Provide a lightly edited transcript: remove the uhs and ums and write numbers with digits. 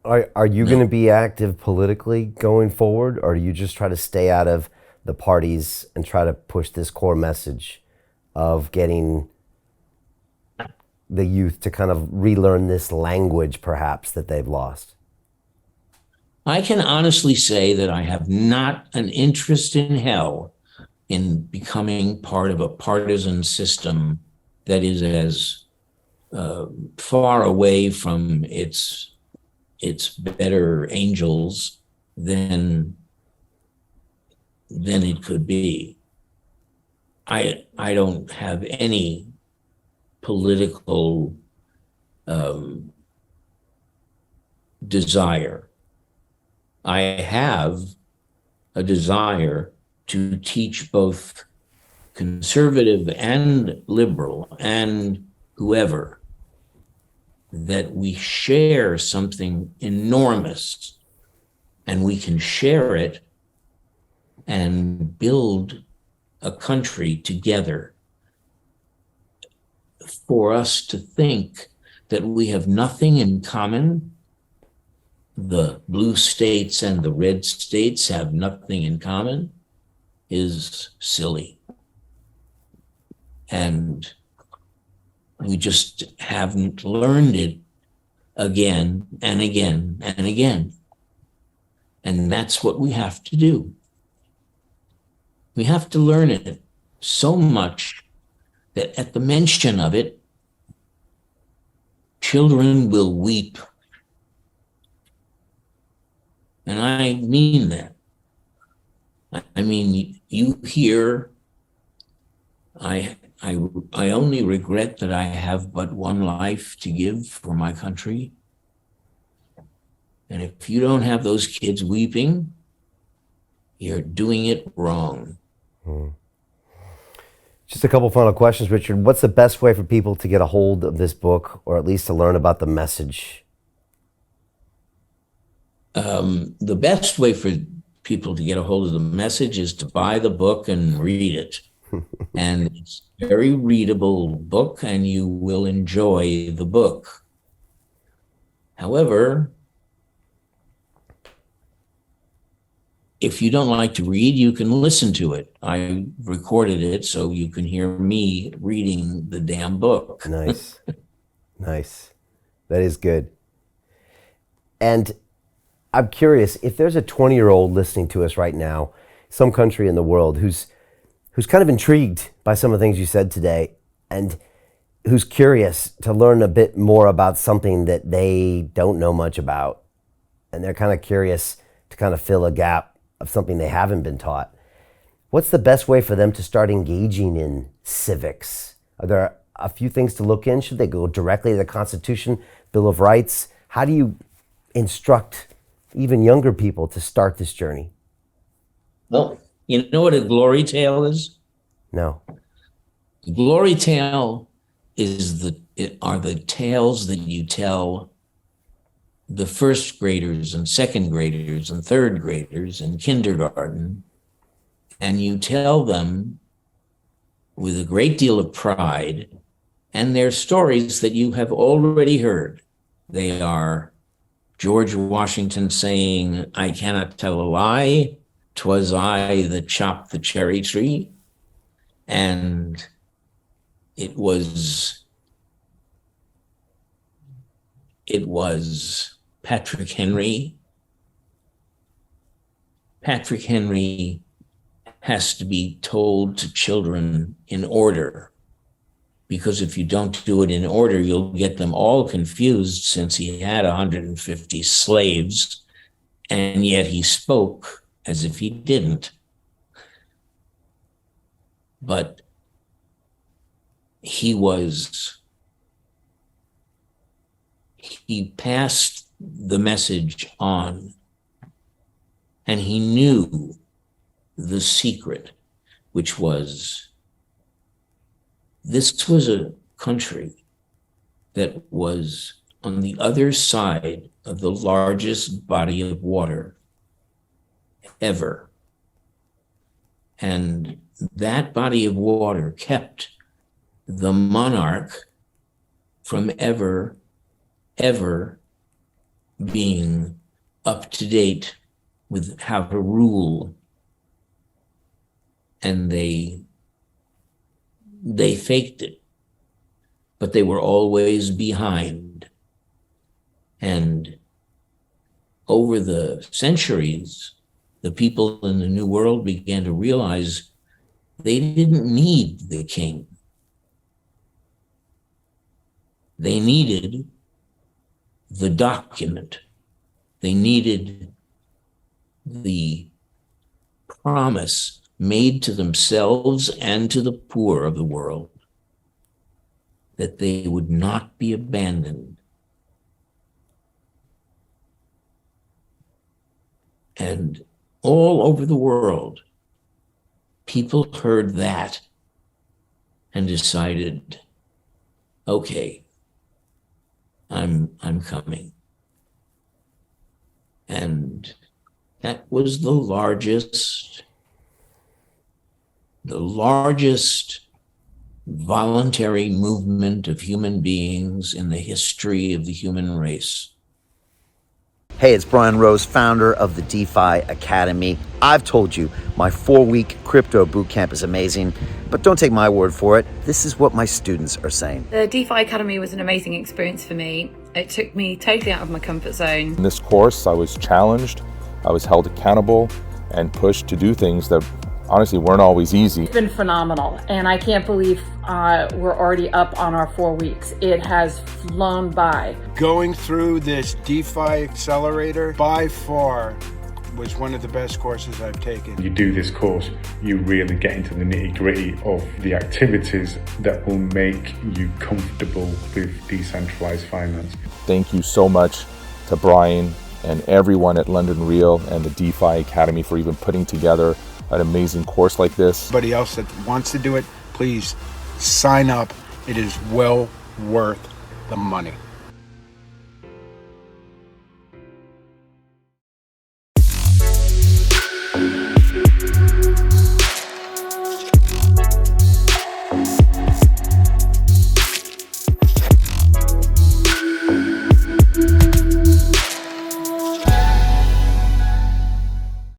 Are you going to No, be active politically going forward, or do you just try to stay out of the parties and try to push this core message of getting the youth to kind of relearn this language, perhaps, that they've lost? I can honestly say that I have not an interest in hell in becoming part of a partisan system that is as uh, far away from its better angels than than it could be. I don't have any political um, desire. I have a desire to teach both conservative and liberal and whoever that we share something enormous and we can share it and build a country together. For us to think that we have nothing in common, the blue states and the red states have nothing in common, is silly. And we just haven't learned it again and again and again. And that's what we have to do. We have to learn it so much that at the mention of it, children will weep. And I mean that. I mean, you hear, I only regret that I have but one life to give for my country. And if you don't have those kids weeping, you're doing it wrong. Hmm. Just a couple final questions, Richard. What's the best way for people to get a hold of this book, or at least to learn about the message? The best way for people to get a hold of the message is to buy the book and read it. And it's a very readable book, and you will enjoy the book. However, if you don't like to read, you can listen to it. I recorded it so you can hear me reading the damn book. Nice, nice. That is good. And I'm curious if there's a 20-year-old listening to us right now, some country in the world, who's kind of intrigued by some of the things you said today, and who's curious to learn a bit more about something that they don't know much about, and they're kind of curious to kind of fill a gap of something they haven't been taught. What's the best way for them to start engaging in civics? Are there a few things to look in? Should they go directly to the Constitution, Bill of Rights? How do you instruct even younger people to start this journey? Well, you know what a glory tale is? No. A glory tale are the tales that you tell the first graders and second graders and third graders in kindergarten, and you tell them with a great deal of pride, and they're stories that you have already heard. They are George Washington saying, "I cannot tell a lie, 'twas I that chopped the cherry tree." And it was it was Patrick Henry. Patrick Henry has to be told to children in order, because if you don't do it in order, you'll get them all confused, since he had 150 slaves, and yet he spoke as if he didn't. But he passed the message on, and he knew the secret, which was this was a country that was on the other side of the largest body of water ever. And that body of water kept the monarch from ever being up to date with how to rule. And they faked it, but they were always behind. And over the centuries, the people in the New World began to realize they didn't need the king. They needed the document. They needed the promise made to themselves and to the poor of the world that they would not be abandoned. And all over the world, people heard that and decided, okay, I'm coming. And that was the largest voluntary movement of human beings in the history of the human race. Hey, it's Brian Rose, founder of the DeFi Academy. I've told you my 4-week crypto bootcamp is amazing, but don't take my word for it. This is what my students are saying. The DeFi Academy was an amazing experience for me. It took me totally out of my comfort zone. In this course, I was challenged, I was held accountable, and pushed to do things that honestly weren't always easy. It's been phenomenal, and I can't believe we're already up on our 4 weeks. It has flown by. Going through this DeFi accelerator by far was one of the best courses I've taken. You do this course, you really get into the nitty-gritty of the activities that will make you comfortable with decentralized finance. Thank you so much to Brian and everyone at London Real and the DeFi Academy for even putting together an amazing course like this. Anybody else that wants to do it, please sign up. It is well worth the money.